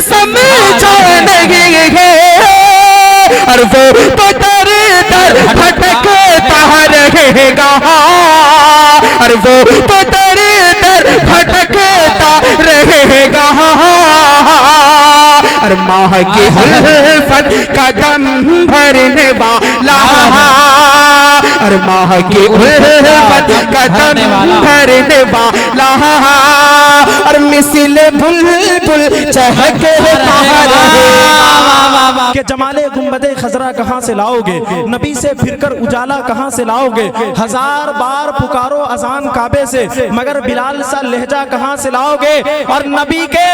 समझो नहीं है, और वो तो दर दर भटकता रहेगा, और वो तो दर दर भटकता रहेगा, और माह की उल्फत कदम भरने वाला, और माह की उल्फत कदम भरने वाला, और मिसल बुलबुल चहक रहा के जमाले गुंबदे खजरा कहाँ से लाओगे, नबी से फिरकर उजाला कहाँ से लाओगे, हजार बार पुकारो अजान काबे से, मगर बिलाल सा लहजा कहाँ से लाओगे, और नबी के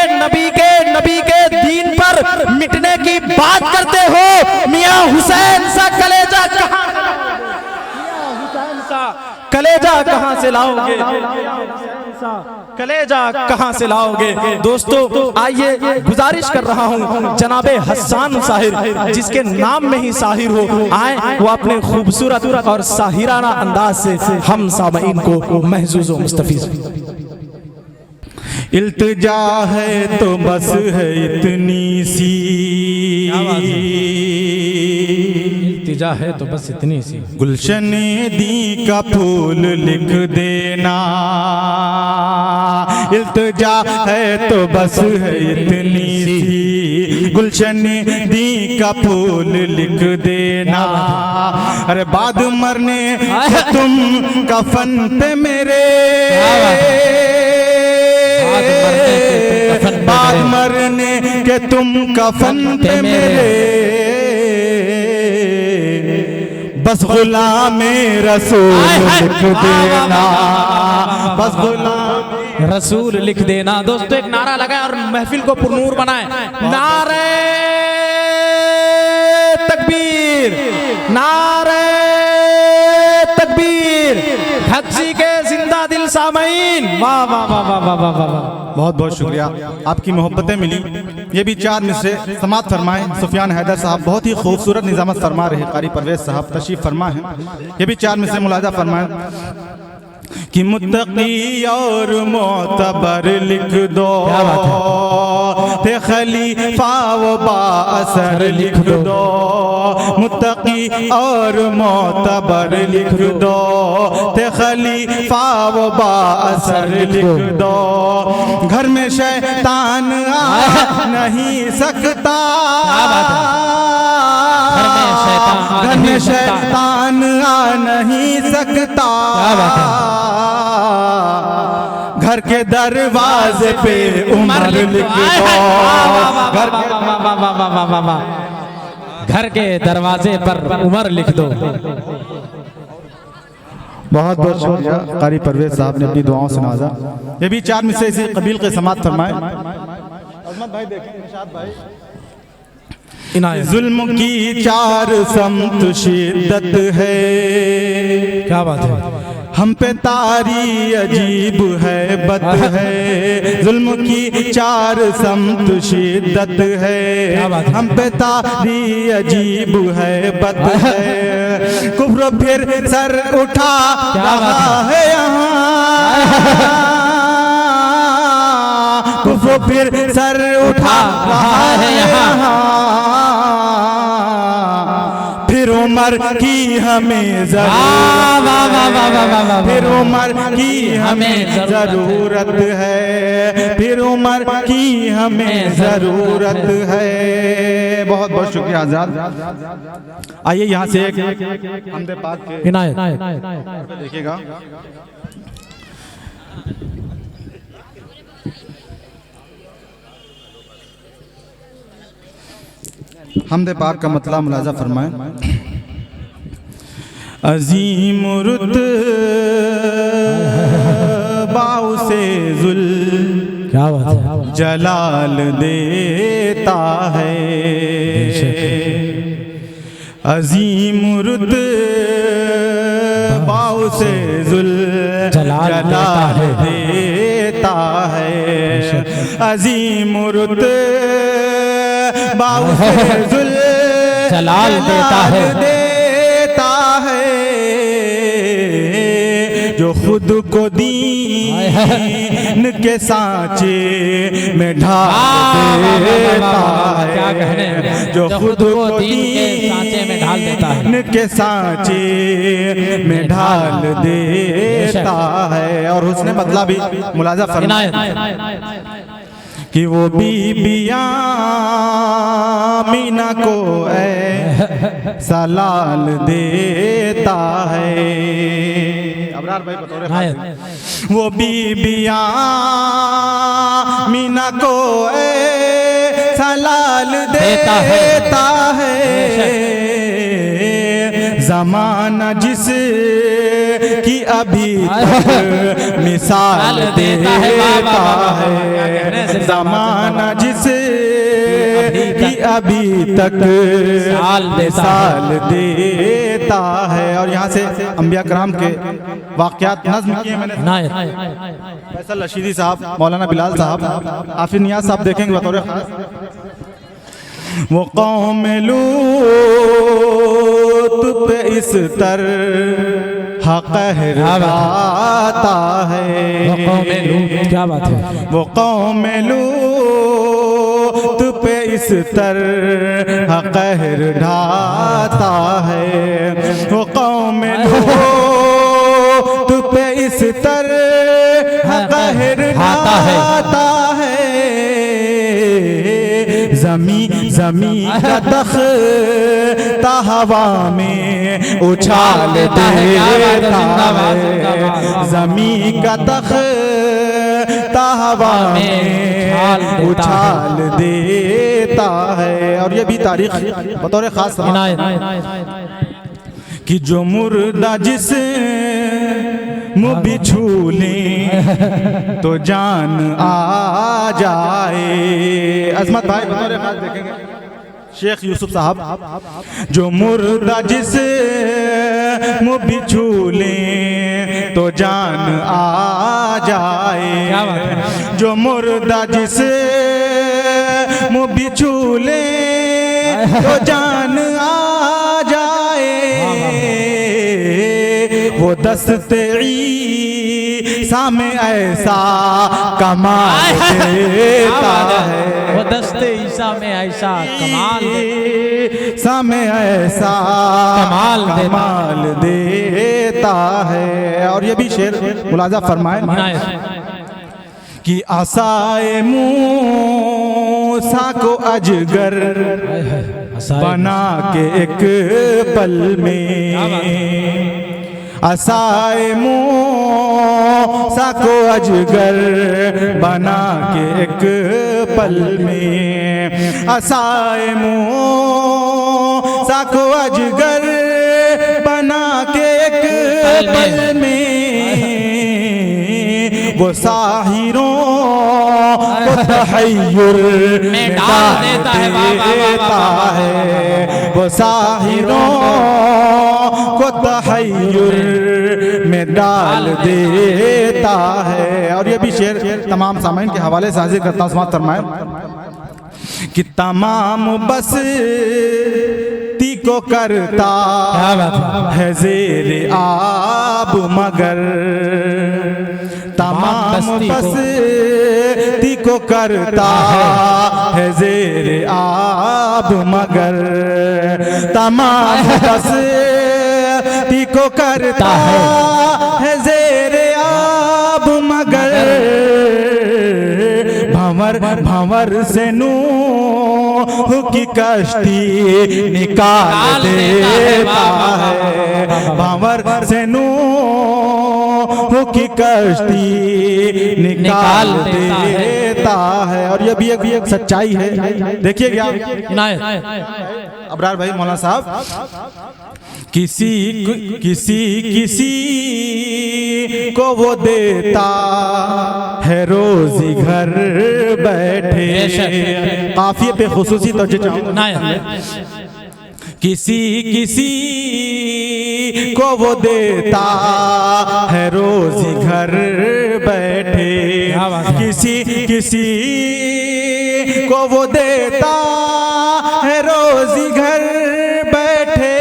दीन पर मिटने की बात करते हो, मियां हुसैन सा कलेजा कहाँ से लाओगे, कलेजा कहाँ से लाओगे। दोस्तों आइए गुजारिश कर रहा हूँ जनाबे हसन साहिर, जिसके नाम में ही साहिर हो, आए वो अपने खूबसूरत और साहिराना अंदाज से हम सामईन को महजूज व मुस्तफीज। इल्तिजा है तो बस है इतनी सी, इल्तिजा है तो बस इतनी सी, गुलशन दी का फूल लिख देना, इल्तिजा है तो बस है इतनी सी, गुलशन दी का फूल लिख देना, अरे बाद मरने तुम कफन पे मेरे, बाद मरने के तुम कफन पे मेरे, बस गुलामे रसूल लिख देना, बस गुलाम रसूल लिख देना। दोस्तों एक नारा लगाए और महफिल को पुरनूर बनाए, नारे तकबीर, नारे तकबीर, हक्सी के जिंदा दिल सामईन। वाह वाह वाह वाह वाह वाह वाह, बहुत बहुत शुक्रिया, आपकी मोहब्बतें मिली। ये भी चार में से समात फरमाएं। सुफियान हैदर साहब बहुत ही खूबसूरत निजामत फरमा रहे, कारी परवेज साहब तशरीफ फरमा है, ये भी चार में से मुलाजा फरमाएं कि मुत्तकी और मोतबर लिख दो, ते खलीफा व बाअसर लिख दो, मुत्तकी और मोतबर लिख दो, ते खलीफा व बाअसर लिख दो, घर में शैतान आ नहीं सकता, घर में शैतान आ नहीं सकता, घर के दरवाजे पे उमर लिख दो, घर के दरवाजे पर उमर लिख दो। बहुत बहुत शुक्रिया, कारी परवेज साहब ने अपनी दुआओं से नवाजा। ये भी चार में से इसी कबील के समात फरमाए। अजमत भाई देखें, निशात भाई, जुल्म की चार समत शिद्दत है, क्या बात है, हम पे तारी अजीब है बद है, जुल्म की चार समत शिद्दत है, हम पे तारी अजीब है बद है, कुफ्र फिर सर उठा रहा है यहाँ, कुफ्र फिर सर उठा रहा है यहाँ, फिर उमर की हमें जरूरत, फिर उमर की हमें जरूरत है, फिर उमर की हमें जरूरत है। बहुत बहुत शुक्रिया आजाद। आइए यहाँ से एक हमदे पाक के इनायत देखिएगा। हमदे पाक का मतलब मुलाजा फरमाएं। अजीम रुतबाओ से जुल क्या बात है, जलाल देता है, अजीम रुतबाओ से जुल जलाल देता है, अजीम रुतबाओ से जुल जलाल देता है, जो खुद को दीन के सांचे में ढाल देता है, जो खुद को दीन के सांचे में ढाल देता है, के सांचे में ढाल देता है। और उसने बदला भी मुलाजा फरमाया कि वो बीबियां मीना को सलाल देता है। अबरार भाई बतौर वो बीबियां मीना को सलाल देता है। ज़माना जिस की अभी तक मिसाल देता है, ज़माना जिस की अभी तक मिसाल देता है। और यहाँ से अंबिया कराम के वाक़यात नज़्म किए मैंने। फैसल रशीदी साहब, मौलाना बिलाल साहब, आफिर नियाज़ साहब देखेंगे बतौर खास। वो कौम लूत पे इस तरह कहर आता है। क्या बात है। वो कौम लूत पे इस तरह कहर ढाता है। वो कौम लूत पे इस तरह कहर ढाता है। ज़मी का तख्ता हवा में उछाल देता है, ज़मी का तख्ता हवा में उछाल देता है। और ये भी तारीख बतौर खास कि जो मुर्दा जिस मुँह भी छू लें तो जान आ जाए। अजमत भाई बतौर खास देखेंगे शेख यूसुफ साहब। जो मुर्दा जिस मुँह भी छू लें तो जान आ जाए। जो मुर्दा जिस मुँह भी छू लें तो जान आ जाए। वो दस्ते ईसा में ऐसा कमाल देता है, वो दस्ते ईसा में ऐसा कमाल में ऐसा कमाल देता है। और ये भी शेर मुलाजा फरमाए कि आसाए मूसा को अजगर बना के एक पल में, आसाए मूसा को अजगर बना के एक पल में, आसाए मूसा को अजगर बना के एक पल में वो साहिरों को तहय्युर में डाल देता है, वो साहिरों को तहय्युर में डाल देता है। और ये भी शेर तमाम सामाइन के हवाले से हाजिर करता हूँ, समाअत फरमाएं कि तमाम बस्ती को करता है ज़ेर आब मगर, तमाम बस्ती को करता है ज़ेर आब मगर, तमाम बस्ती को करता है ज़ेर आब मगर, भंवर भंवर से नूह की कश्ती निकाल देता है, भंवर से नूह की कश्ती निकाल देता है। और ये भी एक सच्चाई है। देखिए क्या अबरार भाई मौलाना साहब, किसी को वो देता है रोजी घर बैठे, काफिये पे खुसूसी तवज्जो चाहूंगा, किसी को वो देता है रोजी घर बैठे, किसी को वो देता है रोजी घर बैठे,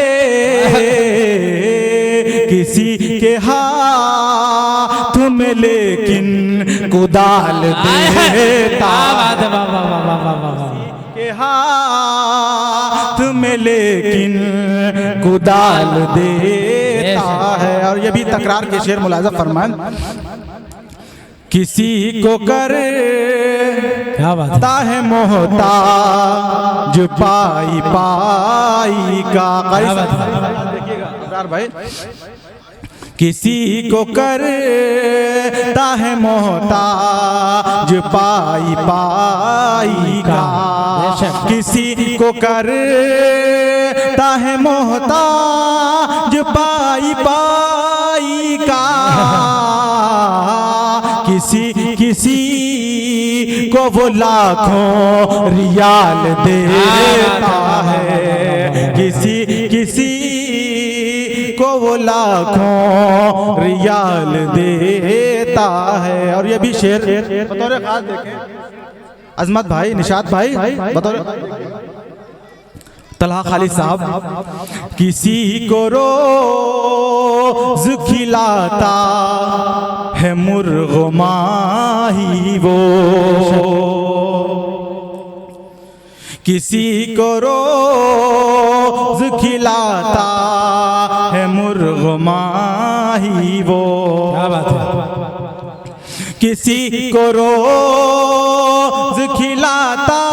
किसी के हाथ में लेकिन कुदाल देता के हाथ में लेकिन कुदाल देता है। और ये भी तकरार के शेर मुलाजा फरमान, किसी को कर क्या बात है मोहताज पाई पाई का। देखिएगा भाई, किसी को करता है मोहताज पाई पाई का, किसी को करता है मोहताज पाई पाई का, किसी को वो लाखों रियाल देता है, किसी को वो लाखों रियाल देता है। और ये भी शेर बतौर खास देखें, अजमत भाई, निशात भाई बतौर तलहा खालिद साहब, किसी को रोज खिलाता है मुर्ग माही वो, किसी को रोज खिलाता है मुर्ग माही वो। क्या बात है, किसी को रोज खिलाता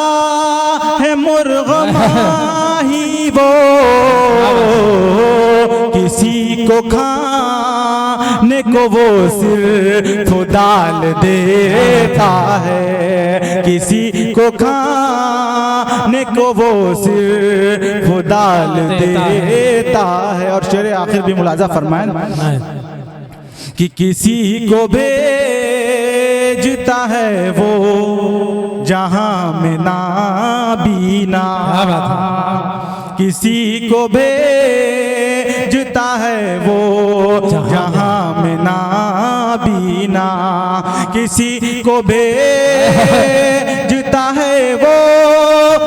है मुर्ग माही वो, किसी को खाने को वो सिर्फ दाल देता है, किसी को खाने को वो सिर्फ दाल देता है। और शेर आखिर भी मुलाजा फरमाएं कि किसी को भेजता है वो जहां में नाबीना, किसी को भेजता है वो जहां में नाबीना, किसी को भेजता है वो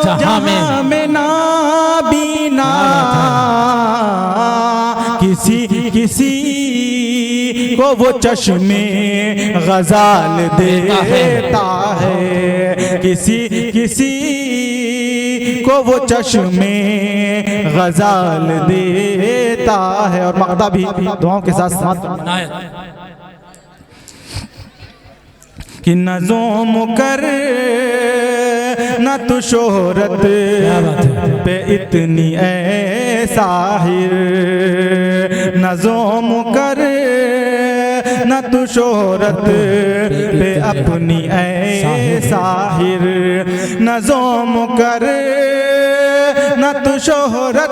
जहां में नाबीना, किसी को वो चश्मे गजाल देता है, किसी को वो चश्मे गजाल देता है। और मक़दा भी दुआओं के साथ कि नज़ोम कर न तो शोहरत पे इतनी ऐ साहिर, नज़ोम कर न तो शोहरत पे अपनी ऐ साहिर, नज़ोम कर न तो शोहरत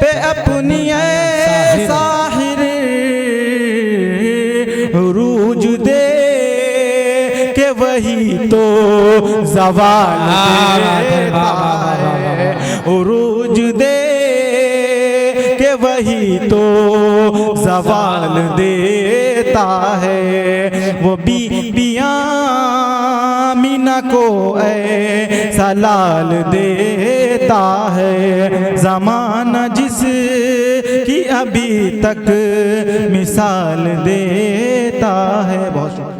पे अपनी ऐ साहिर, रूज दे के वही तो ज़वाल देता है, उरूज दे के वही तो ज़वाल देता है। वो बीबियाँ मीना को ऐसा लाल देता है, ज़माना जिस की अभी तक मिसाल देता है। बहुत